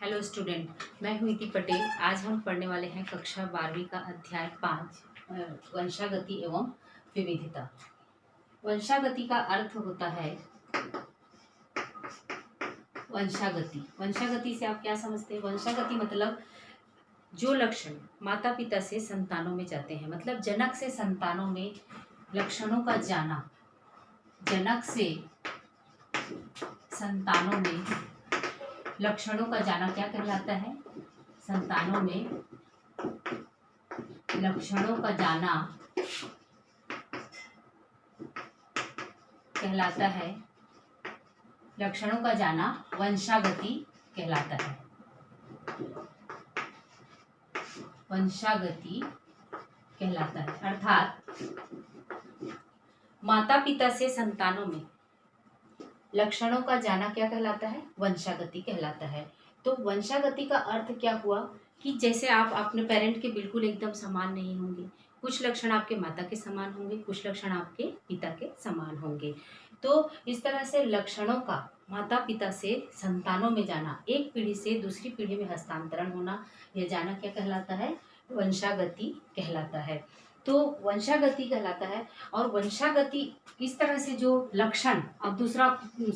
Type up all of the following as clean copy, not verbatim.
Hello student, मैं हूँ इति पटेल। आज हम पढ़ने वाले हैं कक्षा 12वीं का अध्याय 5 वंशागति एवं विविधता। वंशागति का अर्थ होता है वंशागति। वंशागति से आप क्या समझते हैं? वंशागति मतलब जो लक्षण माता पिता से संतानों में जाते हैं, मतलब जनक से संतानों में लक्षणों का जाना, जनक से संतानों में लक्षणों का जाना क्या कहलाता है? संतानों में लक्षणों का जाना कहलाता है, लक्षणों का जाना वंशागति कहलाता है। वंशागति कहलाता है अर्थात माता पिता से संतानों में लक्षणों का जाना क्या कहलाता है? वंशागति कहलाता है। तो वंशागति का अर्थ क्या हुआ कि जैसे आप अपने पेरेंट के बिल्कुल एकदम समान नहीं होंगे, कुछ लक्षण आपके माता के समान होंगे, कुछ लक्षण आपके पिता के समान होंगे। तो इस तरह से लक्षणों का माता पिता से संतानों में जाना, एक पीढ़ी से दूसरी पीढ़ी में हस्तांतरण होना, यह जाना क्या कहलाता है? वंशागति कहलाता है। तो वंशागति कहलाता है। और वंशागति इस तरह से जो लक्षण, अब दूसरा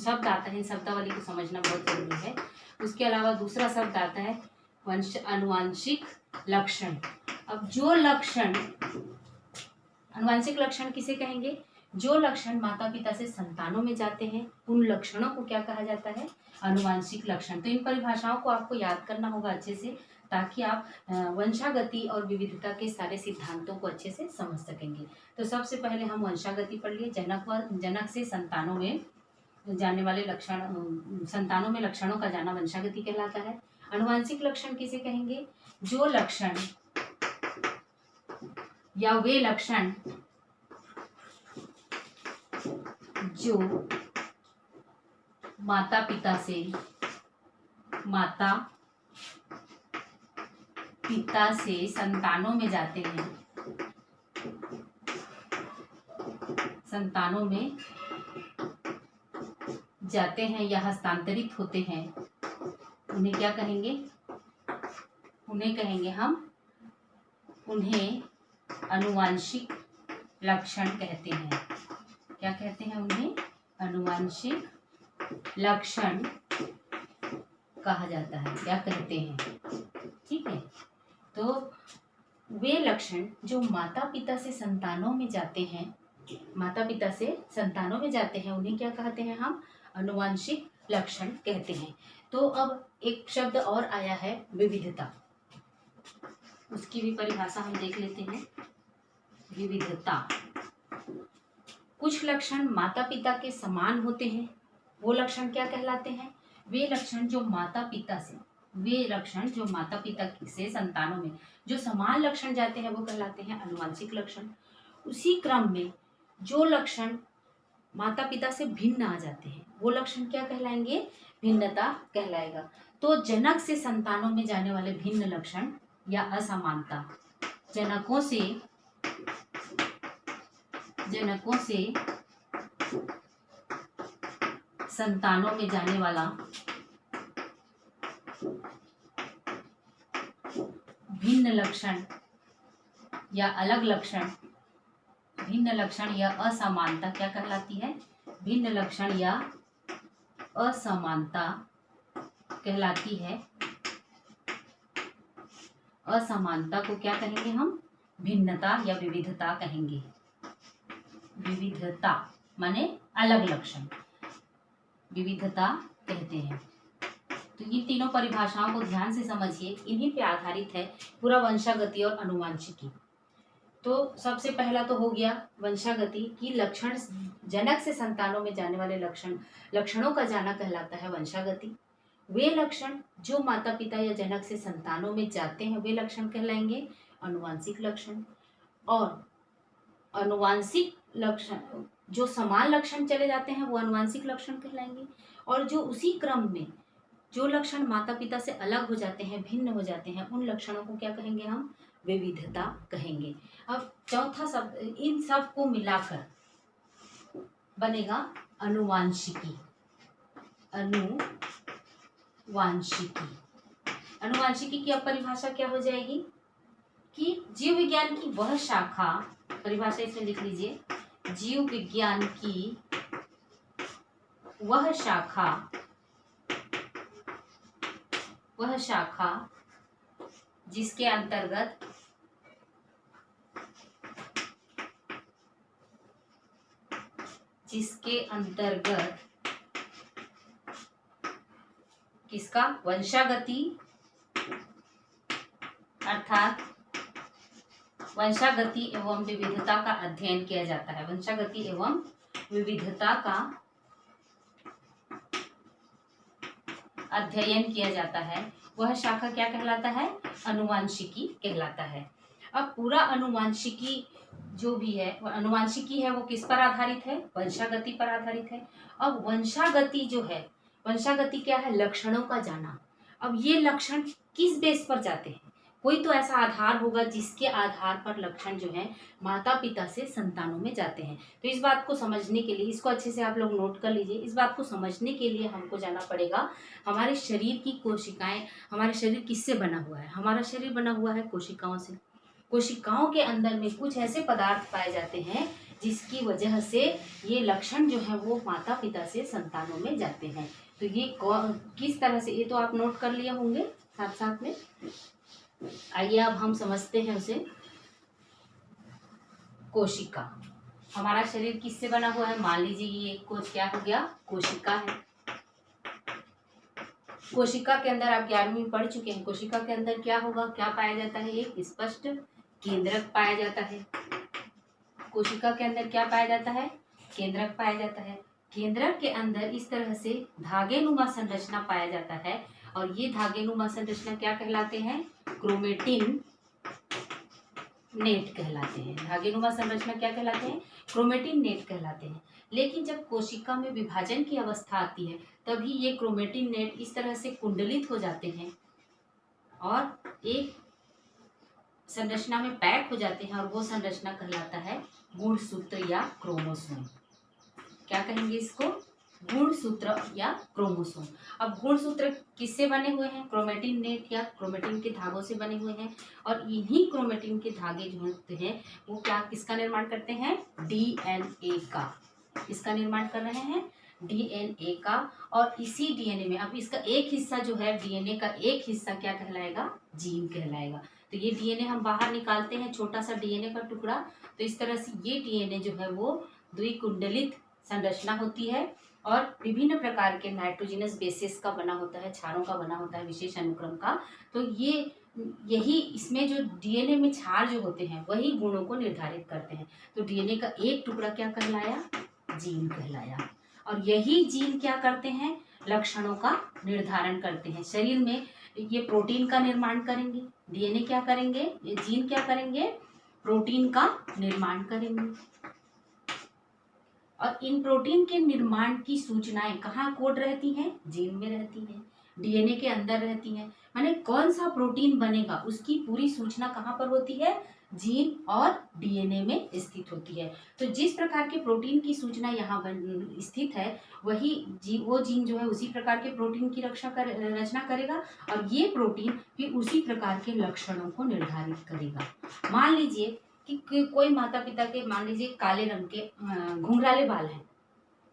शब्द आता है, शब्दावली को समझना बहुत जरूरी है। उसके अलावा दूसरा शब्द आता है अनुवांशिक लक्षण। अब जो लक्षण, अनुवांशिक लक्षण किसे कहेंगे? जो लक्षण माता पिता से संतानों में जाते हैं, उन लक्षणों को क्या कहा जाता है? अनुवांशिक लक्षण। तो इन परिभाषाओं को आपको याद करना होगा अच्छे से, ताकि आप वंशागति और विविधता के सारे सिद्धांतों को अच्छे से समझ सकेंगे। तो सबसे पहले हम वंशागति पढ़ लिए। जनक से संतानों में जाने वाले लक्षण, संतानों में लक्षणों का जाना वंशागति कहलाता है। अनुवांशिक लक्षण किसे कहेंगे? जो लक्षण या वे लक्षण जो माता पिता से संतानों में जाते हैं, संतानों में जाते हैं या हस्तांतरित होते हैं, उन्हें क्या कहेंगे? उन्हें कहेंगे हम, उन्हें अनुवांशिक लक्षण कहते हैं। क्या कहते हैं? उन्हें अनुवांशिक लक्षण कहा जाता है। क्या कहते हैं? ठीक है। तो वे लक्षण जो माता पिता से संतानों में जाते हैं, माता पिता से संतानों में जाते हैं, उन्हें क्या कहते हैं? हम अनुवांशिक लक्षण कहते हैं। तो अब एक शब्द और आया है, विविधता। उसकी भी परिभाषा हम देख लेते हैं। विविधता, कुछ लक्षण माता पिता के समान होते हैं, वो लक्षण क्या कहलाते हैं? वे लक्षण जो माता पिता से संतानों में जो समान लक्षण जाते हैं, वो कहलाते हैं अनुवांशिक लक्षण। उसी क्रम में जो लक्षण माता पिता से भिन्न आ जाते हैं, वो लक्षण क्या कहलाएंगे? भिन्नता कहलाएगा। तो जनक से संतानों में जाने वाले भिन्न लक्षण या असमानता, जनकों से संतानों में जाने वाला भिन्न लक्षण या अलग लक्षण, भिन्न लक्षण या असमानता क्या कहलाती है? भिन्न लक्षण या असमानता कहलाती है। असमानता को क्या कहेंगे हम? भिन्नता या विविधता कहेंगे। विविधता माने अलग लक्षण, विविधता कहते हैं। तो ये तीनों परिभाषाओं को ध्यान से समझिए, इन्हीं पे आधारित है पूरा वंशागति और अनुवांशिकी। तो सबसे पहला तो हो गया वंशागति की लक्षण, जनक से संतानों में जाने वाले लक्षणों का जाना कहलाता है वंशागति। वे लक्षण जो माता पिता या जनक से संतानों में जाते हैं, वे लक्षण कहलाएंगे अनुवांशिक लक्षण। और अनुवांशिक लक्षण, जो समान लक्षण चले जाते हैं, वो अनुवांशिक लक्षण कहलाएंगे। और जो उसी क्रम में जो लक्षण माता पिता से अलग हो जाते हैं, भिन्न हो जाते हैं, उन लक्षणों को क्या कहेंगे? हम विविधता कहेंगे। अब चौथा शब्द, इन सब को मिलाकर बनेगा अनुवांशिकी। अनुवांशिकी अनुवांशिकी की अब परिभाषा क्या हो जाएगी कि जीव विज्ञान की वह शाखा, परिभाषा इसमें लिख लीजिए, जीव विज्ञान की वह शाखा जिसके अंतर्गत किसका वंशागति, अर्थात वंशागति एवं विविधता का अध्ययन किया जाता है। वंशागति एवं विविधता का अध्ययन किया जाता है, वह शाखा क्या कहलाता है? अनुवांशिकी कहलाता है। अब पूरा अनुवांशिकी जो भी है, वह अनुवांशिकी है, वो किस पर आधारित है? वंशागति पर आधारित है। अब वंशागति जो है, वंशागति क्या है? लक्षणों का जाना। अब ये लक्षण किस बेस पर जाते हैं? कोई तो ऐसा आधार होगा जिसके आधार पर लक्षण जो है माता पिता से संतानों में जाते हैं। तो इस बात को समझने के लिए, इसको अच्छे से आप लोग नोट कर लीजिए, इस बात को समझने के लिए हमको जाना पड़ेगा हमारे शरीर की कोशिकाएं, हमारे शरीर किससे बना हुआ है? हमारा शरीर बना हुआ है कोशिकाओं से। कोशिकाओं के अंदर में कुछ ऐसे पदार्थ पाए जाते हैं जिसकी वजह से ये लक्षण जो है वो माता पिता से संतानों में जाते हैं। तो ये किस तरह से, ये तो आप नोट कर लिए होंगे साथ साथ में। आइए अब हम समझते हैं उसे। कोशिका, हमारा शरीर किससे बना हुआ है? मान लीजिए ये क्या हो गया? कोशिका है। कोशिका के अंदर आप 11वीं में पढ़ चुके हैं। कोशिका के अंदर क्या होगा, क्या पाया जाता है? एक स्पष्ट केंद्रक पाया जाता है। कोशिका के अंदर क्या पाया जाता है? केंद्रक पाया जाता है। केंद्रक के अंदर इस तरह से धागेनुमा संरचना पाया जाता है, और ये धागेनुमा संरचना क्या कहलाते हैं? क्रोमेटिन नेट कहलाते हैं। धागेनुमा संरचना क्या कहलाते हैं? क्रोमेटिन नेट कहलाते हैं। लेकिन जब कोशिका में विभाजन की अवस्था आती है तभी ये क्रोमेटिन नेट इस तरह से कुंडलित हो जाते हैं और एक संरचना में पैक हो जाते हैं, और वो संरचना कहलाता है गुणसूत्र या क्रोमोसोम। क्या कहेंगे इसको? गुणसूत्र या क्रोमोसोम। अब गुणसूत्र किससे बने हुए हैं? क्रोमेटिन नेट या क्रोमेटिन के धागों से बने हुए हैं, और इन्हीं क्रोमेटिन के धागे जो होते हैं वो क्या, किसका निर्माण करते हैं? डीएनए का। इसका निर्माण कर रहे हैं डीएनए का। और इसी डीएनए में अब इसका एक हिस्सा जो है, डीएनए का एक हिस्सा क्या कहलाएगा? जीन कहलाएगा। तो ये डीएनए हम बाहर निकालते हैं, छोटा सा डीएनए का टुकड़ा। तो इस तरह से ये डीएनए जो है वो द्विकुंडलित संरचना होती है और विभिन्न प्रकार के नाइट्रोजनस बेसिस का बना होता है, क्षारों का बना होता है, विशेष अनुक्रम का। तो यही इसमें जो डीएनए में क्षार जो होते हैं वही गुणों को निर्धारित करते हैं। तो डीएनए का एक टुकड़ा क्या कहलाया? जीन कहलाया। और यही जीन क्या करते हैं? लक्षणों का निर्धारण करते हैं। शरीर में ये प्रोटीन का निर्माण करेंगे। डीएनए क्या करेंगे? ये जीन क्या करेंगे? प्रोटीन का निर्माण करेंगे। और इन प्रोटीन के निर्माण की सूचनाएं कहाँ कोड रहती हैं? जीन में रहती हैं, डीएनए के अंदर रहती हैं। माने कौन सा प्रोटीन बनेगा उसकी पूरी सूचना कहाँ पर होती है? जीन और डीएनए में स्थित होती है। तो जिस प्रकार के प्रोटीन की सूचना यहाँ स्थित है वही वो जीन जो है उसी प्रकार के प्रोटीन की रचना करेगा, और ये प्रोटीन फिर उसी प्रकार के लक्षणों को निर्धारित करेगा। मान लीजिए कि कोई माता पिता के, मान लीजिए काले रंग के घुंघराले बाल हैं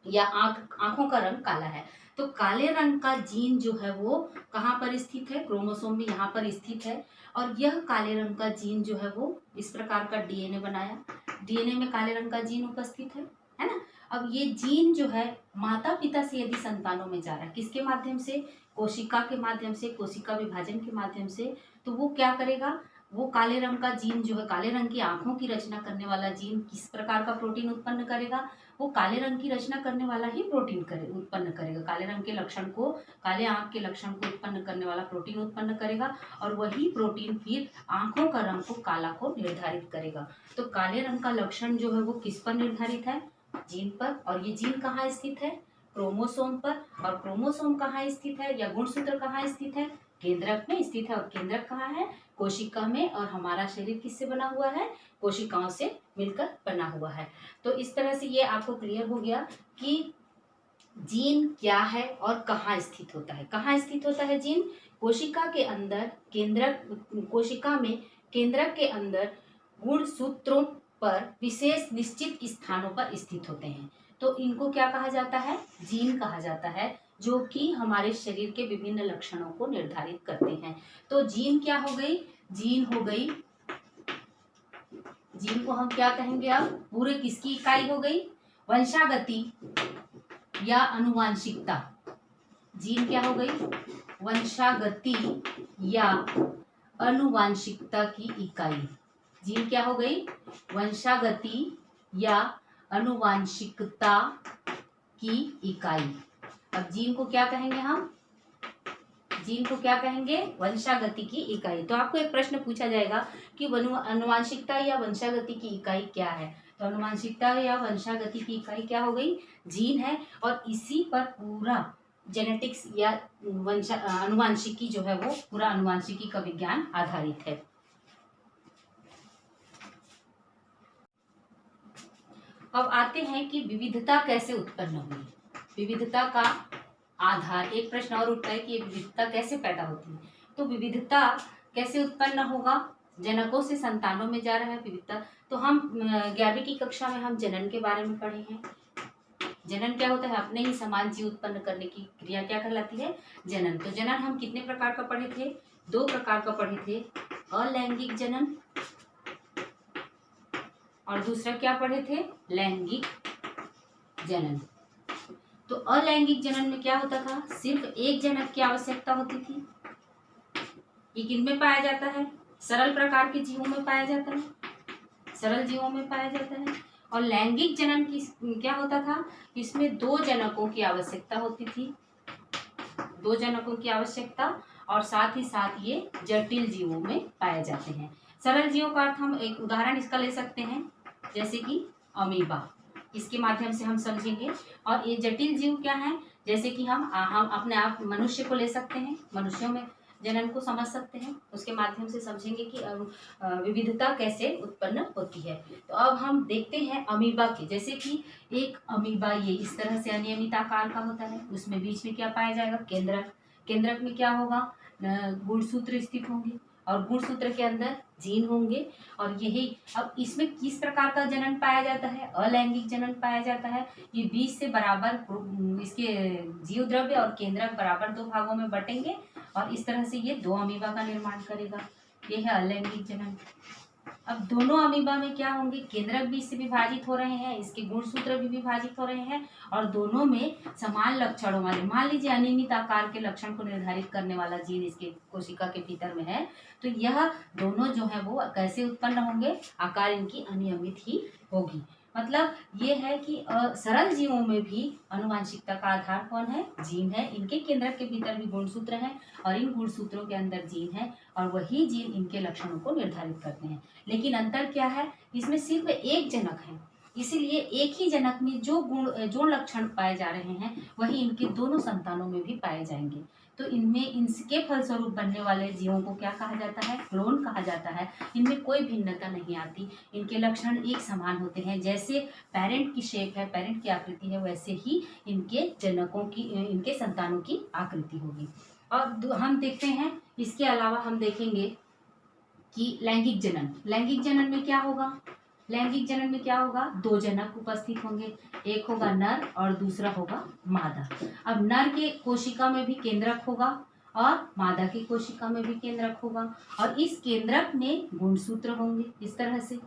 या आंखों का रंग काला है, तो काले रंग का जीन जो है वो कहाँ पर स्थित है? क्रोमोसोम में यहाँ पर स्थित है। और यह काले रंग का जीन जो है वो इस प्रकार का डीएनए बनाया, डीएनए में काले रंग का जीन उपस्थित है ना। अब ये जीन जो है माता पिता से यदि संतानों में जा रहा है, किसके माध्यम से? कोशिका के माध्यम से, कोशिका विभाजन के माध्यम से। तो वो क्या करेगा? वो काले रंग का जीन जो है, काले रंग की आंखों की रचना करने वाला जीन किस प्रकार का प्रोटीन उत्पन्न करेगा? वो काले रंग की रचना करने वाला ही प्रोटीन उत्पन्न करेगा। काले रंग के लक्षण को, काले आंख के लक्षण को उत्पन्न करने वाला प्रोटीन उत्पन्न करेगा, और वही प्रोटीन फिर आंखों का रंग को, काला को निर्धारित करेगा। तो काले रंग का लक्षण जो है वो किस पर निर्धारित है? जीन पर। और ये जीन कहाँ स्थित है? क्रोमोसोम पर। और क्रोमोसोम कहाँ स्थित है या गुणसूत्र कहाँ स्थित है? केंद्रक में स्थित है। और केंद्रक कहाँ है? कोशिका में। और हमारा शरीर किससे बना हुआ है? कोशिकाओं से मिलकर बना हुआ है। तो इस तरह से ये आपको क्लियर हो गया कि जीन क्या है और कहाँ स्थित होता है। कहाँ स्थित होता है जीन? कोशिका के अंदर कोशिका में केंद्रक के अंदर गुणसूत्रों पर विशेष निश्चित स्थानों पर स्थित होते हैं। तो इनको क्या कहा जाता है? जीन कहा जाता है, जो कि हमारे शरीर के विभिन्न लक्षणों को निर्धारित करते हैं। तो जीन क्या हो गई? जीन हो गई, जीन को हम क्या कहेंगे? अब पूरे किसकी इकाई हो गई? वंशागति या अनुवांशिकता। जीन क्या हो गई? वंशागति या अनुवांशिकता की इकाई। जीन क्या हो गई? वंशागति या अनुवांशिकता की इकाई। अब जीन को क्या कहेंगे हम? जीन को क्या कहेंगे? वंशागति की इकाई। तो आपको एक प्रश्न पूछा जाएगा कि अनुवांशिकता या वंशागति की इकाई क्या है? तो अनुवांशिकता या वंशागति की इकाई क्या हो गई? जीन है। और इसी पर पूरा जेनेटिक्स या अनुवांशिकी जो है वो पूरा अनुवांशिकी का विज्ञान आधारित है। अब आते हैं कि विविधता कैसे उत्पन्न हुई। विविधता का आधार, एक प्रश्न और उठता है कि ये विविधता कैसे पैदा होती है। तो विविधता कैसे उत्पन्न होगा? जनकों से संतानों में जा रहा है विविधता। तो हम 11वीं की कक्षा में हम जनन के बारे में पढ़े हैं। जनन क्या होता है? अपने ही समान जीव उत्पन्न करने की क्रिया क्या कहलाती है? जनन। तो जनन हम कितने प्रकार का पढ़े थे? 2 प्रकार का पढ़े थे, अलैंगिक जनन और दूसरा क्या पढ़े थे? लैंगिक जनन। तो अलैंगिक जनन में क्या होता था? सिर्फ एक जनक की आवश्यकता होती थी। ये किनमें पाया जाता है? सरल प्रकार के जीवों में पाया जाता है, सरल जीवों में पाया जाता है। और लैंगिक जनन की क्या होता था? इसमें 2 जनकों की आवश्यकता होती थी, 2 जनकों की आवश्यकता, और साथ ही साथ ये जटिल जीवों में पाए जाते हैं। सरल जीवों का अर्थ हम एक उदाहरण इसका ले सकते हैं, जैसे कि अमीबा, इसके माध्यम से हम समझेंगे। और ये जटिल जीव क्या है? जैसे कि हम अपने आप मनुष्य को ले सकते हैं, मनुष्यों में जनन को समझ सकते हैं, उसके माध्यम से समझेंगे कि विविधता कैसे उत्पन्न होती है। तो अब हम देखते हैं अमीबा के। जैसे कि एक अमीबा ये इस तरह से अनियमित आकार का होता है, उसमें बीच में क्या पाया जाएगा? केंद्रक। केंद्रक में क्या होगा? गुणसूत्र स्थित होंगे और गुणसूत्र के अंदर जीन होंगे। और यही अब इसमें किस प्रकार का जनन पाया जाता है? अलैंगिक जनन पाया जाता है। ये बीच से बराबर इसके जीव द्रव्य और केंद्रक बराबर 2 भागों में बटेंगे और इस तरह से ये 2 अमीबा का निर्माण करेगा। ये है अलैंगिक जनन। अब दोनों अमीबा में क्या होंगे? केंद्रक भी इससे विभाजित हो रहे हैं, इसके गुणसूत्र भी विभाजित हो रहे हैं और दोनों में समान लक्षणों वाले, मान लीजिए अनियमित आकार के लक्षण को निर्धारित करने वाला जीन इसके कोशिका के भीतर में है। तो यह दोनों जो है वो कैसे उत्पन्न होंगे? आकार इनकी अनियमित ही होगी। मतलब ये है कि सरल जीवों में भी अनुवांशिकता का आधार कौन है? जीन है। इनके केंद्रक के भीतर भी गुणसूत्र हैं और इन गुणसूत्रों के अंदर जीन है और वही जीन इनके लक्षणों को निर्धारित करते हैं। लेकिन अंतर क्या है? इसमें सिर्फ एक जनक है, इसीलिए एक ही जनक में जो लक्षण पाए जा रहे हैं वही इनके दोनों संतानों में भी पाए जाएंगे। तो इनमें इनके फलस्वरूप बनने वाले जीवों को क्या कहा जाता है? क्लोन कहा जाता है। इनमें कोई भिन्नता नहीं आती, इनके लक्षण एक समान होते हैं। जैसे पेरेंट की शेप है, पेरेंट की आकृति है, वैसे ही इनके जनकों की, इनके संतानों की आकृति होगी। और हम देखते हैं, इसके अलावा हम देखेंगे कि लैंगिक जनन। लैंगिक जनन में क्या होगा? लैंगिक जनन में क्या होगा? 2 जनक उपस्थित होंगे, एक होगा नर और दूसरा होगा मादा। अब नर के कोशिका में भी केंद्रक होगा और मादा की कोशिका में भी केंद्रक होगा और इस केंद्रक में गुणसूत्र होंगे इस तरह से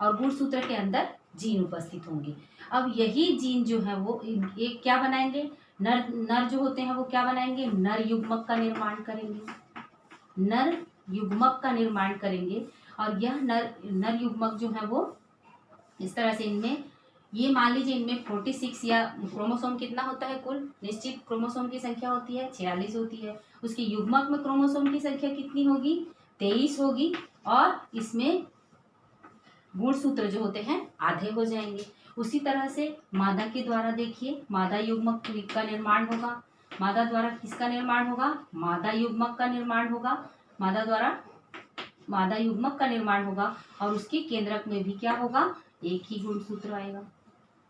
और गुणसूत्र के अंदर जीन उपस्थित होंगे। अब यही जीन जो है वो एक क्या बनाएंगे? नर जो होते हैं वो क्या बनाएंगे? नर युग्मक का निर्माण करेंगे, नर युग्मक का निर्माण करेंगे। और यह नर युग्मक जो है वो इस तरह से इनमें, ये मान लीजिए इनमें 46 या क्रोमोसोम कितना होता है? कुल निश्चित क्रोमोसोम की संख्या होती है 46 होती है। उसके युग्मक में क्रोमोसोम की संख्या कितनी होगी? 23 होगी और इसमें गुणसूत्र जो होते हैं आधे हो जाएंगे। उसी तरह से मादा के द्वारा देखिए, मादा युग्मक का निर्माण होगा। मादा द्वारा किसका निर्माण होगा? मादा युग्मक का निर्माण होगा। मादा द्वारा मादा युग्मक का निर्माण होगा और उसके केंद्रक में भी क्या होगा? एक ही गुणसूत्र आएगा।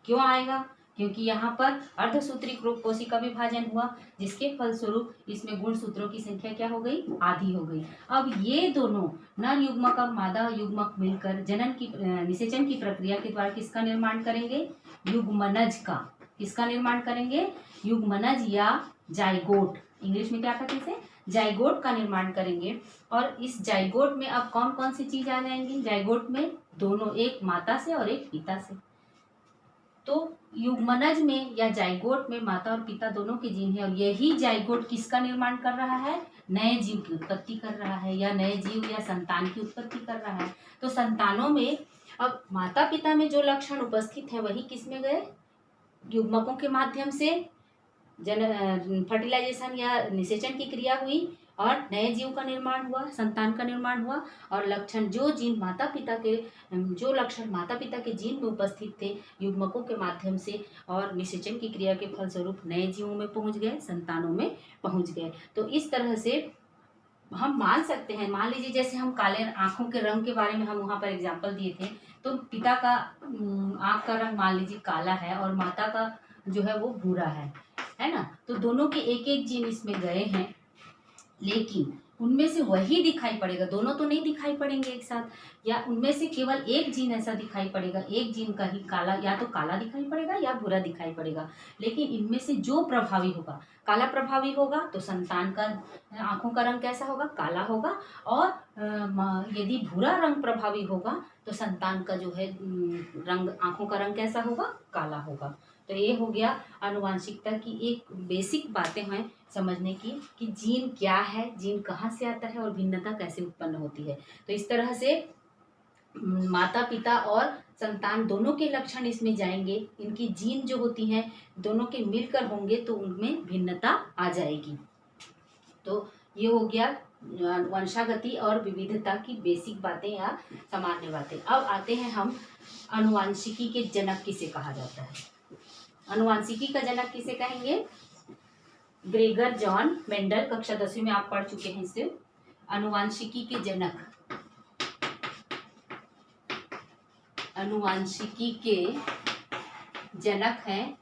क्यों आएगा? क्योंकि यहाँ पर अर्धसूत्री कोशिका विभाजन हुआ, जिसके फलस्वरूप इसमें गुणसूत्रों की संख्या क्या हो गई, आधी हो गई। अब ये दोनों नर युग्मक और मादा युग्मक मिलकर जनन की निषेचन की प्रक्रिया के द्वारा किसका निर्माण करेंगे, युग्मनज का। किसका निर्माण करेंगे, युग्मनज या जाइगोट, इंग्लिश में क्या कहते हैं, जाइगोट का निर्माण करेंगे। और इस जाइगोट में अब कौन कौन सी चीज आ जाएंगी, जाइगोट में दोनों, एक माता से और एक पिता से। तो युग्मनज में या जाइगोट में माता और पिता दोनों के जीन है, और यही जाइगोट किसका निर्माण कर रहा है, नए जीव की उत्पत्ति कर रहा है, या नए जीव या संतान की उत्पत्ति कर रहा है। तो संतानों में अब माता पिता में जो लक्षण उपस्थित है वही किस में गए, युग्मकों के माध्यम से फर्टिलाइजेशन या निषेचन की क्रिया हुई और नए जीव का निर्माण हुआ, संतान का निर्माण हुआ। और लक्षण जो जीन माता पिता के, जो लक्षण माता पिता के जीन में उपस्थित थे युग्मकों के माध्यम से और निषेचन की क्रिया के फलस्वरूप नए जीवों में पहुंच गए, संतानों में पहुंच गए। तो इस तरह से हम मान सकते हैं, मान लीजिए जैसे हम काले आंखों के रंग के बारे में हम वहाँ पर एग्जाम्पल दिए थे, तो पिता का आंख का रंग मान लीजिए काला है और माता का जो है वो भूरा है ना। तो दोनों के एक एक जीन इसमें गए हैं, लेकिन उनमें से वही दिखाई पड़ेगा, दोनों तो नहीं दिखाई पड़ेंगे एक साथ, या उनमें से केवल एक जीन ऐसा दिखाई पड़ेगा, एक जीन का ही काला, या तो काला दिखाई पड़ेगा या भूरा दिखाई पड़ेगा। लेकिन इनमें से जो प्रभावी होगा, काला प्रभावी होगा तो संतान का आंखों का रंग कैसा होगा, काला होगा। और यदि भूरा रंग प्रभावी होगा तो संतान का जो है रंग, आंखों का रंग कैसा होगा, काला होगा। तो ये हो गया आनुवांशिकता की एक बेसिक बातें हैं समझने की, कि जीन क्या है, जीन कहाँ से आता है और भिन्नता कैसे उत्पन्न होती है। तो इस तरह से माता पिता और संतान दोनों के लक्षण इसमें जाएंगे, इनकी जीन जो होती हैं दोनों के मिलकर होंगे तो उनमें भिन्नता आ जाएगी। तो ये हो गया वंशागति और विविधता की बेसिक बातें या सामान्य बातें। अब आते हैं हम अनुवांशिकी के जनक किसे कहा जाता है। अनुवांशिकी का जनक किसे कहेंगे, ग्रेगर जॉन मेंडल, कक्षा 10वीं में आप पढ़ चुके हैं इसे। अनुवांशिकी के जनक, अनुवांशिकी के जनक हैं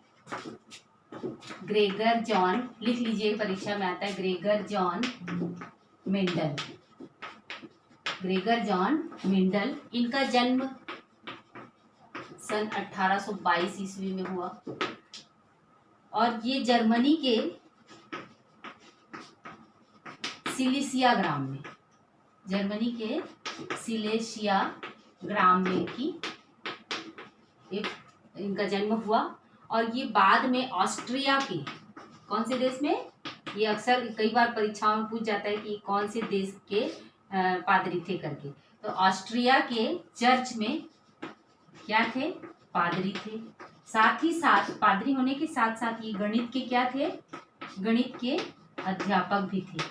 ग्रेगर जॉन, लिख लीजिए परीक्षा में आता है, Gregor John Mendel. Gregor John Mendel, इनका जन्म सन 1822 ईस्वी में हुआ और ये जर्मनी के सिलेसिया ग्राम में, जर्मनी के सिलेसिया ग्राम में की एक इनका जन्म हुआ। और ये बाद में ऑस्ट्रिया के, कौन से देश में, ये अक्सर कई बार परीक्षाओं में पूछ जाता है कि कौन से देश के पादरी थे करके, तो ऑस्ट्रिया के चर्च में क्या थे, पादरी थे। साथ ही साथ पादरी होने के साथ साथ ये गणित के क्या थे, गणित के अध्यापक भी थे।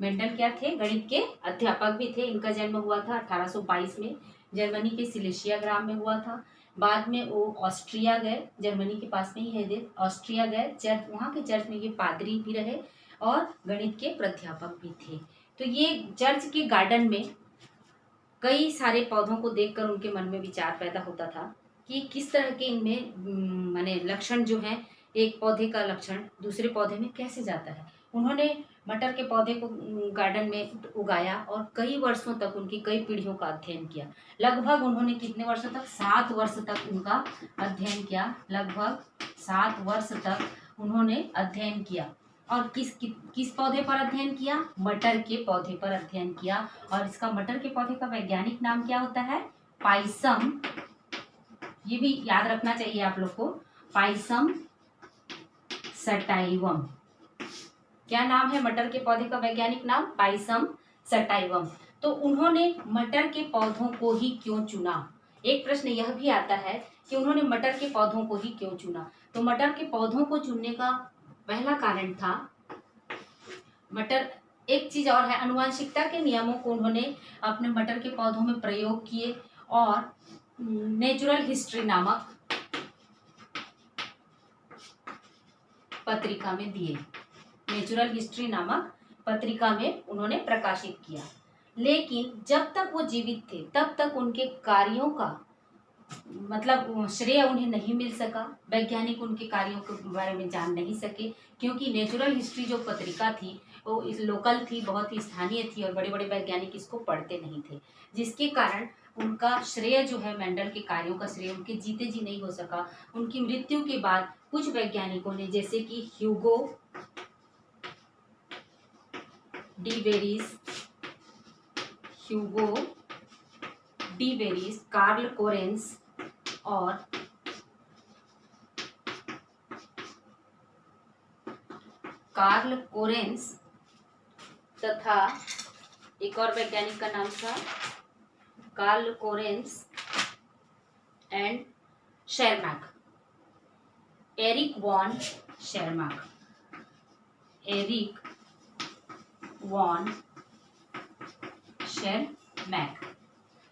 मेंडल क्या थे, गणित के अध्यापक भी थे। इनका जन्म हुआ था 1822 में, जर्मनी के सिलेसिया ग्राम में हुआ था। बाद में वो ऑस्ट्रिया गए, जर्मनी के पास में ही है देश, ऑस्ट्रिया गए, चर्च, वहाँ के चर्च में ये पादरी भी रहे और गणित के प्राध्यापक भी थे। तो ये चर्च के गार्डन में कई सारे पौधों को देखकर उनके मन में विचार पैदा होता था कि किस तरह के इनमें माने लक्षण जो हैं, एक पौधे का लक्षण दूसरे पौधे में कैसे जाता है। उन्होंने मटर के पौधे को गार्डन में उगाया और कई वर्षों तक, उनकी कई पीढ़ियों का अध्ययन किया। लगभग उन्होंने कितने वर्षों तक, 7 वर्ष तक उनका अध्ययन किया, लगभग 7 वर्ष तक उन्होंने अध्ययन किया। और किस पौधे पर अध्ययन किया, मटर के पौधे पर अध्ययन किया। और इसका मटर के पौधे का वैज्ञानिक नाम क्या होता है, पाइसम, ये भी याद रखना चाहिए आप लोग को, पाइसम सटाइवम। क्या नाम है मटर के पौधे का वैज्ञानिक नाम, पाइसम सटाइवम। तो उन्होंने मटर के पौधों को ही क्यों चुना, एक प्रश्न यह भी आता है कि उन्होंने मटर के पौधों को ही क्यों चुना। तो मटर के पौधों को चुनने का पहला कारण था, मटर, एक चीज और है, अनुवांशिकता के नियमों को उन्होंने अपने मटर के पौधों में प्रयोग किए और नेचुरल हिस्ट्री नामक पत्रिका में दिए, नेचुरल हिस्ट्री नामक पत्रिका में उन्होंने प्रकाशित किया। लेकिन जब तक वो जीवित थे तब तक उनके कार्यों का मतलब श्रेय उन्हें नहीं मिल सका, वैज्ञानिक उनके कार्यों के बारे में जान नहीं सके, क्योंकि नेचुरल हिस्ट्री जो पत्रिका थी वो इस लोकल थी, बहुत ही स्थानीय थी और बड़े बड़े वैज्ञानिक इसको पढ़ते नहीं थे, जिसके कारण उनका श्रेय जो है, मेंडल के कार्यों का श्रेय उनके जीते जी नहीं हो सका। उनकी मृत्यु के बाद कुछ वैज्ञानिकों ने, जैसे कि Hugo de Vries, Carl Correns और तथा एक और वैज्ञानिक का नाम था Carl Correns and Tschermak, Erich von Tschermak,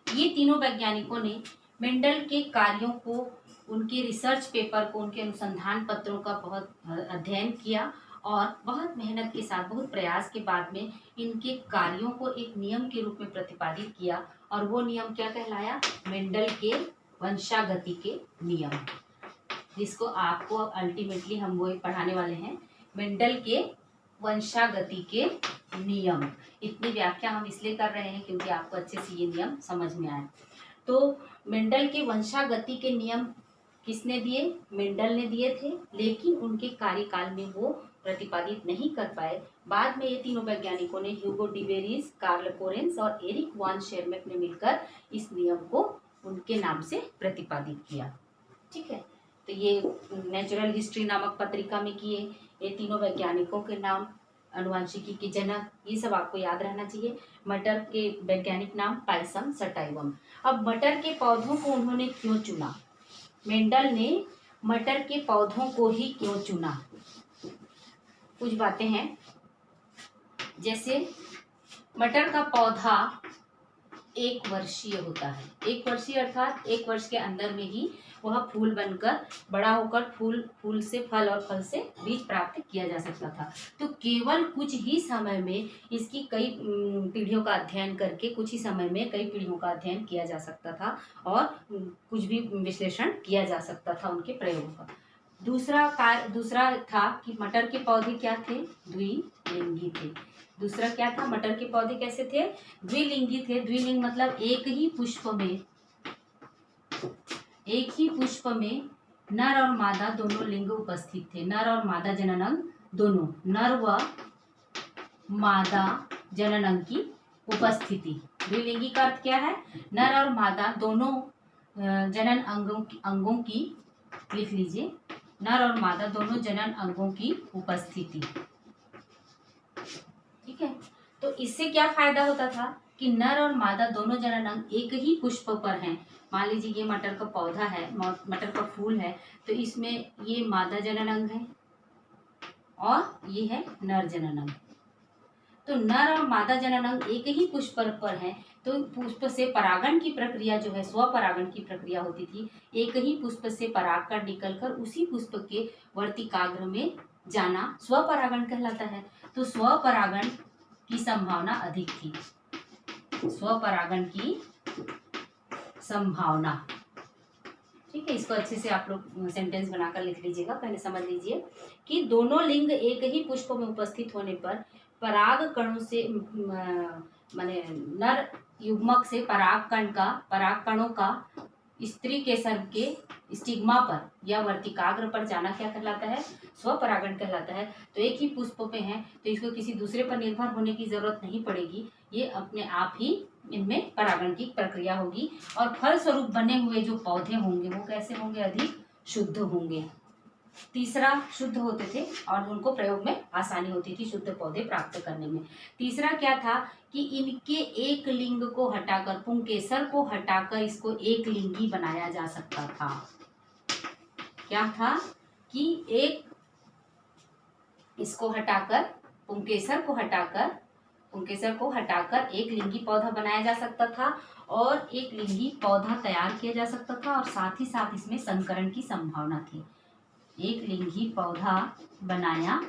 ये तीनों वैज्ञानिकों ने मेंडल के कार्यों को, उनके रिसर्च पेपर को, उनके अनुसंधान पत्रों का बहुत अध्ययन किया और बहुत मेहनत के साथ, बहुत प्रयास के बाद में इनके कार्यों को एक नियम के रूप में प्रतिपादित किया। और वो नियम क्या कहलाया? मेंडल के वंशागति के नियम, जिसको आपको अल्टीमेटली हम वो पढ़ाने वाले हैं, मेंडल के वंशागति के नियम। इतनी व्याख्या हम इसलिए कर रहे हैं क्योंकि आपको अच्छे से ये नियम समझ में आए। तो मेंडल के वंशागति के नियम किसने दिए? मेंडल ने दिए थे, लेकिन उनके कार्यकाल में वो प्रतिपादित नहीं कर पाए। बाद में ये तीनों वैज्ञानिकों ने, Hugo de Vries, Carl Correns और एरिक वॉन शेरमैक ने मिलकर इस नियम को उनके नाम से प्रतिपादित किया। ठीक है, तो ये नेचुरल हिस्ट्री नामक पत्रिका में किए। ये तीनों वैज्ञानिकों के नाम, अनुवांशिकी के जनक, ये सब आपको याद रहना चाहिए। मटर के वैज्ञानिक नाम पाइसम सटाइवम। अब मटर के पौधों को उन्होंने क्यों चुना? मेंडल ने मटर के पौधों को ही क्यों चुना? कुछ बातें हैं, जैसे मटर का पौधा 1 वर्षीय होता है। 1 वर्षीय अर्थात 1 वर्ष के अंदर में ही वह फूल बनकर बड़ा होकर फूल से फल और फल से बीज प्राप्त किया जा सकता था। तो केवल कुछ ही समय में इसकी कई पीढ़ियों का अध्ययन करके, कुछ ही समय में कई पीढ़ियों का अध्ययन किया जा सकता था और कुछ भी विश्लेषण किया जा सकता था उनके प्रयोगों का। दूसरा था कि मटर के पौधे क्या थे? द्विलिंगी थे। दूसरा क्या था? मटर के पौधे कैसे थे? द्विलिंगी थे। द्विलिंग मतलब एक ही पुष्प में नर और मादा दोनों लिंग उपस्थित थे। नर और मादा जननांग दोनों, नर व मादा जननांग की उपस्थिति। द्विलिंगी का अर्थ क्या है? नर और मादा दोनों जनन अंगों की, लिख लीजिए, नर और मादा दोनों जनन अंगों की उपस्थिति। ठीक है, तो इससे क्या फायदा होता था कि नर और मादा दोनों जनन अंग एक ही पुष्प पर हैं। मान लीजिए ये मटर का पौधा है, मटर का फूल है, तो इसमें ये मादा जनन अंग है और ये है नर जनन अंग। तो नर और मादा जनन अंग एक ही पुष्प पर हैं, तो पुष्प से परागण की प्रक्रिया जो है, स्वपरागण की प्रक्रिया होती थी। एक ही पुष्प से परागकण निकलकर उसी पुष्प के वर्तिकाग्र में जाना स्वपरागण कहलाता है। तो स्वपरागण की संभावना अधिक थी। स्वपरागण की संभावना, ठीक है, इसको अच्छे से आप लोग सेंटेंस बनाकर लिख लीजिएगा। पहले समझ लीजिए कि दोनों लिंग एक ही पुष्प में उपस्थित होने पर पराग कणों से, माने नर युग्मक से परागकणों का स्त्री केसर के स्टिग्मा पर या वर्तिकाग्र पर जाना क्या कहलाता है? स्वपरागण कहलाता है। तो एक ही पुष्प पे है, तो इसको किसी दूसरे पर निर्भर होने की जरूरत नहीं पड़ेगी। ये अपने आप ही इनमें परागण की प्रक्रिया होगी और फल स्वरूप बने हुए जो पौधे होंगे वो कैसे होंगे? अधिक शुद्ध होंगे। तीसरा, शुद्ध होते थे और उनको प्रयोग में आसानी होती थी शुद्ध पौधे प्राप्त करने में। तीसरा क्या था कि इनके एक लिंग को हटाकर, पुंकेसर को हटाकर इसको एक लिंगी बनाया जा सकता था। क्या था कि इसको हटाकर, पुंकेसर को हटाकर एक लिंगी पौधा बनाया जा सकता था और एक लिंगी पौधा तैयार किया जा सकता था और साथ ही साथ इसमें संकरण की संभावना थी। एक लिंगी पौधा बनाया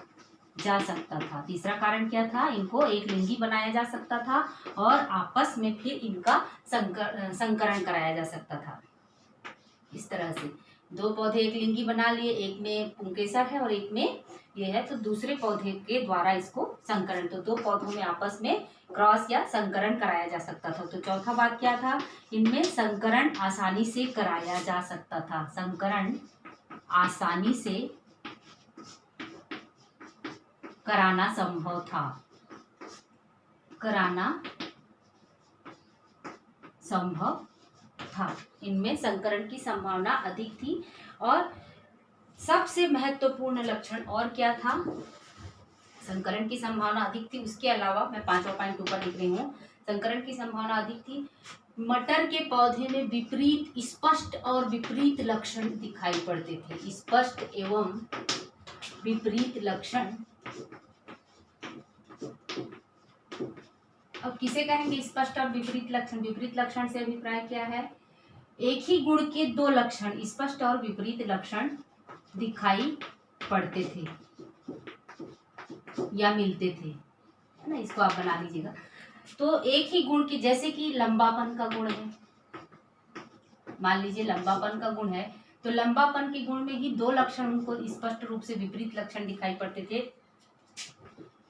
जा सकता था। तीसरा कारण क्या था? इनको एक लिंगी बनाया जा सकता था और आपस में फिर इनका संकरण कराया जा सकता था। इस तरह से दो पौधे एक लिंगी बना लिए, एक में पुंकेसर है और एक में ये है, तो दूसरे पौधे के द्वारा इसको संकरण, तो दो पौधों में आपस में क्रॉस या संकरण कराया जा सकता था। तो चौथा बात क्या था, इनमें संकरण आसानी से कराया जा सकता था, संकरण आसानी से कराना संभव था, कराना संभव था, इनमें संकरण की संभावना अधिक थी। और सबसे महत्वपूर्ण लक्षण और क्या था, संकरण की संभावना अधिक थी, उसके अलावा मैं 5वां पॉइंट ऊपर लिख रही हूँ, संकरण की संभावना अधिक थी, मटर के पौधे में विपरीत, स्पष्ट और विपरीत लक्षण दिखाई पड़ते थे, स्पष्ट एवं विपरीत लक्षण। अब किसे कहेंगे स्पष्ट और विपरीत लक्षण, विपरीत लक्षण से अभिप्राय क्या है, एक ही गुण के दो लक्षण, स्पष्ट और विपरीत लक्षण दिखाई पड़ते थे या मिलते थे, है ना, इसको आप बना लीजिएगा। तो एक ही गुण की, जैसे कि लंबापन का गुण है, मान लीजिए लंबापन का गुण है, तो लंबापन के गुण में ही दो लक्षण उनको स्पष्ट रूप से विपरीत लक्षण दिखाई पड़ते थे,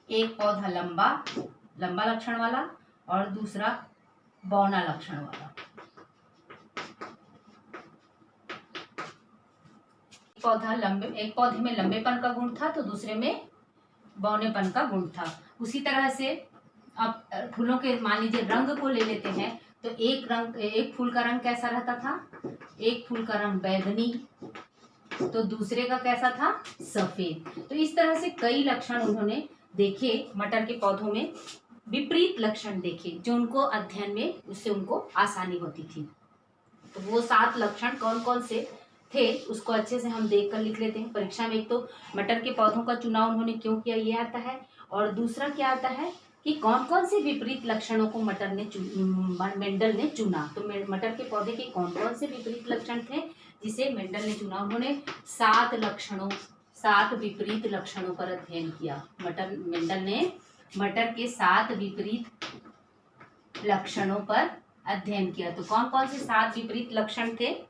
एक पौधा लंबा लंबा लक्षण वाला और दूसरा बौना लक्षण वाला। एक पौधे में लंबेपन का गुण था तो दूसरे में बौनेपन का गुण था। उसी तरह से अब फूलों के मान लीजिए रंग को ले लेते हैं, तो एक फूल का रंग कैसा रहता था, एक फूल का रंग बैगनी तो दूसरे का कैसा था, सफेद। तो इस तरह से कई लक्षण उन्होंने देखे, मटर के पौधों में विपरीत लक्षण देखे, जो उनको अध्ययन में उससे उनको आसानी होती थी। तो वो 7 लक्षण कौन कौन से थे उसको अच्छे से हम देख कर लिख लेते हैं। परीक्षा में एक तो मटर के पौधों का चुनाव उन्होंने क्यों किया ये आता है, और दूसरा क्या आता है कि कौन कौन से विपरीत लक्षणों को मेंडल ने चुना। तो मटर के पौधे के कौन कौन से विपरीत लक्षण थे जिसे मेंडल ने चुना। उन्होंने 7 विपरीत लक्षणों पर अध्ययन किया। मेंडल ने मटर के 7 विपरीत लक्षणों पर अध्ययन किया। तो कौन कौन से 7 विपरीत लक्षण थे,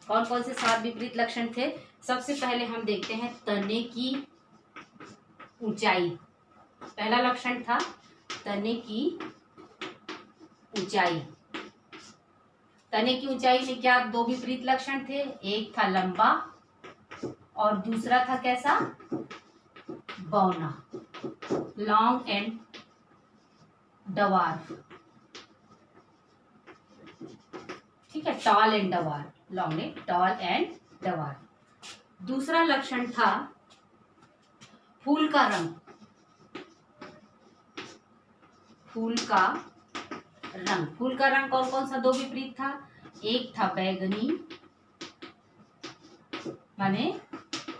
कौन कौन से 7 विपरीत लक्षण थे। सबसे पहले हम देखते हैं तने की ऊंचाई। पहला लक्षण था तने की ऊंचाई। तने की ऊंचाई में क्या 2 विपरीत लक्षण थे, एक था लंबा और दूसरा था कैसा, बौना, लॉन्ग एंड डवार्फ। ठीक है, tall and dwarf, long and tall and dwarf. दूसरा लक्षण था फूल का रंग। फूल का रंग कौन कौन सा 2 विपरीत था, एक था बैगनी माने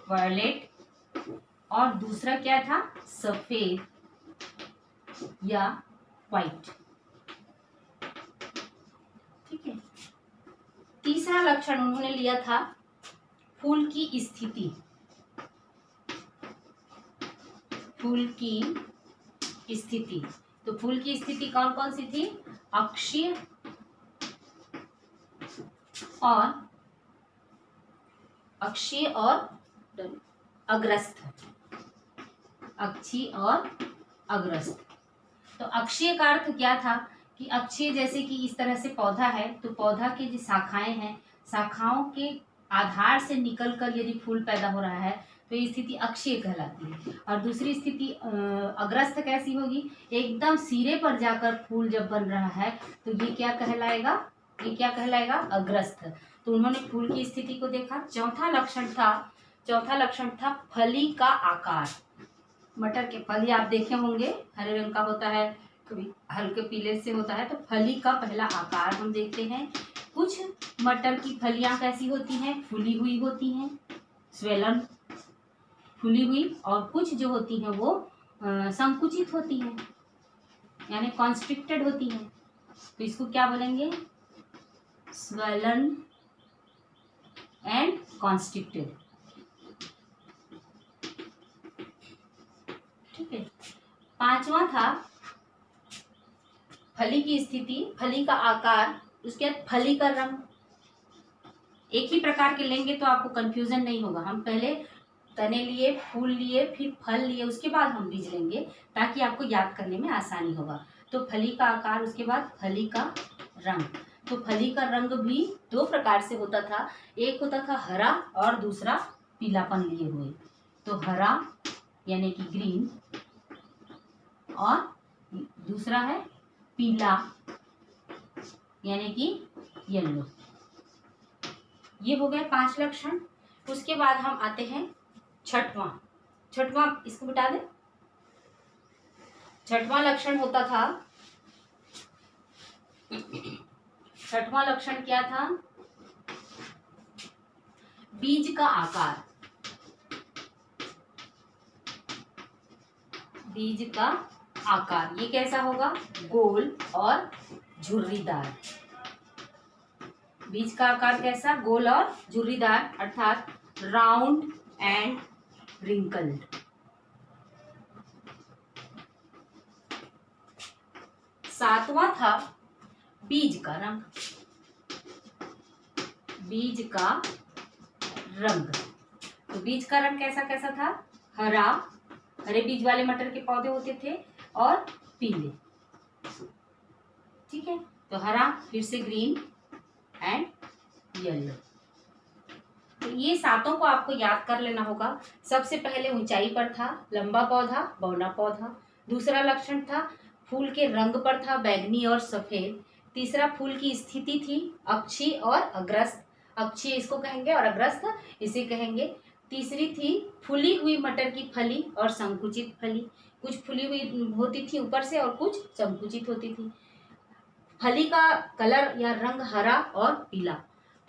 वायलेट और दूसरा क्या था, सफेद या व्हाइट। ठीक है। तीसरा लक्षण उन्होंने लिया था फूल की स्थिति। फूल की स्थिति, तो फूल की स्थिति कौन कौन सी थी, अक्षीय और अग्रस्त। अक्षीय और अग्रस्त। तो अक्षीय का अर्थ क्या था कि अक्षीय जैसे कि इस तरह से पौधा है, तो पौधा की जो शाखाएं हैं, शाखाओं के आधार से निकलकर यदि फूल पैदा हो रहा है तो ये स्थिति अक्षीय कहलाती है। और दूसरी स्थिति अग्रस्त कैसी होगी, एकदम सिरे पर जाकर फूल जब बन रहा है तो ये क्या कहलाएगा, अग्रस्त। तो उन्होंने फूल की स्थिति को देखा। चौथा लक्षण था फली का आकार। मटर के फली आप देखे होंगे हरे रंग का होता है, कभी हल्के पीले से होता है। तो फली का पहला आकार हम देखते हैं। कुछ मटर की फलियां कैसी होती हैं, फूली हुई होती हैं, स्वेलन, फूली हुई, और कुछ जो होती हैं वो संकुचित होती हैं यानी कॉन्स्ट्रिक्टेड होती हैं। तो इसको क्या बोलेंगे, स्वेलन एंड कॉन्स्ट्रिक्टेड। ठीक है। 5वां था फली की स्थिति, फली का आकार, उसके बाद फली का रंग। एक ही प्रकार के लेंगे तो आपको कंफ्यूजन नहीं होगा। हम पहले तने लिए, फूल लिए, फिर फल लिए, उसके बाद हम बीज लेंगे ताकि आपको याद करने में आसानी होगा। तो फली का आकार, उसके बाद फली का रंग। तो फली का रंग भी दो प्रकार से होता था, एक होता था हरा और दूसरा पीलापन लिए हुए। तो हरा यानी कि ग्रीन और दूसरा है पीला यानी कि येलो। ये हो गए 5 लक्षण। उसके बाद हम आते हैं छठवां, इसको बिटा दें। छठवां लक्षण होता था, छठवां लक्षण क्या था? बीज का आकार। बीज का आकार ये कैसा होगा? गोल और झुर्रीदार। बीज का आकार कैसा? गोल और झुर्रीदार, अर्थात राउंड एंड रिंकल्ड। सातवां था बीज का रंग। बीज का रंग, तो बीज का रंग कैसा कैसा था? हरा, हरे बीज वाले मटर के पौधे होते थे, और पीले। ठीक है, तो हरा, फिर से ग्रीन एंड येलो। तो ये सातों को आपको याद कर लेना होगा। सबसे पहले ऊंचाई पर था लंबा पौधा, बौना पौधा। दूसरा लक्षण था फूल के रंग पर था बैंगनी और सफेद। तीसरा फूल की स्थिति थी अक्षी और अग्रस्त। अक्षी इसको कहेंगे और अग्रस्त इसे कहेंगे। तीसरी थी फूली हुई मटर की फली और संकुचित फली। कुछ फूली हुई होती थी ऊपर से और कुछ संकुचित होती थी। फली का कलर या रंग हरा और पीला।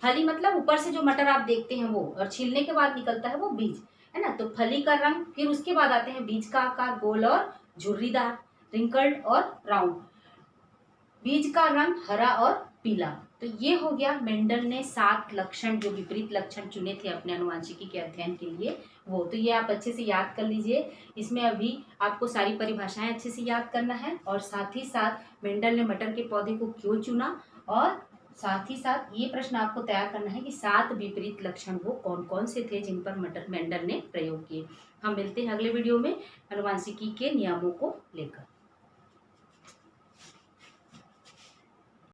फली मतलब ऊपर से जो मटर आप देखते हैं वो, और छीलने के बाद निकलता है वो बीज, है ना। तो फली का रंग, फिर उसके बाद आते हैं बीज का आकार, गोल और झुर्रीदार, रिंकल्ड और राउंड। बीज का रंग हरा और पीला। तो ये हो गया मेंडल ने 7 लक्षण, जो विपरीत लक्षण चुने थे अपने अनुवांशिकी के अध्ययन के लिए वो। तो ये आप अच्छे से याद कर लीजिए। इसमें अभी आपको सारी परिभाषाएं अच्छे से याद करना है, और साथ ही साथ मेंडल ने मटर के पौधे को क्यों चुना, और साथ ही साथ ये प्रश्न आपको तैयार करना है कि 7 विपरीत लक्षण वो कौन कौन से थे जिन पर मेंडल ने प्रयोग किए। हम मिलते हैं अगले वीडियो में अनुवांशिकी के नियमों को लेकर।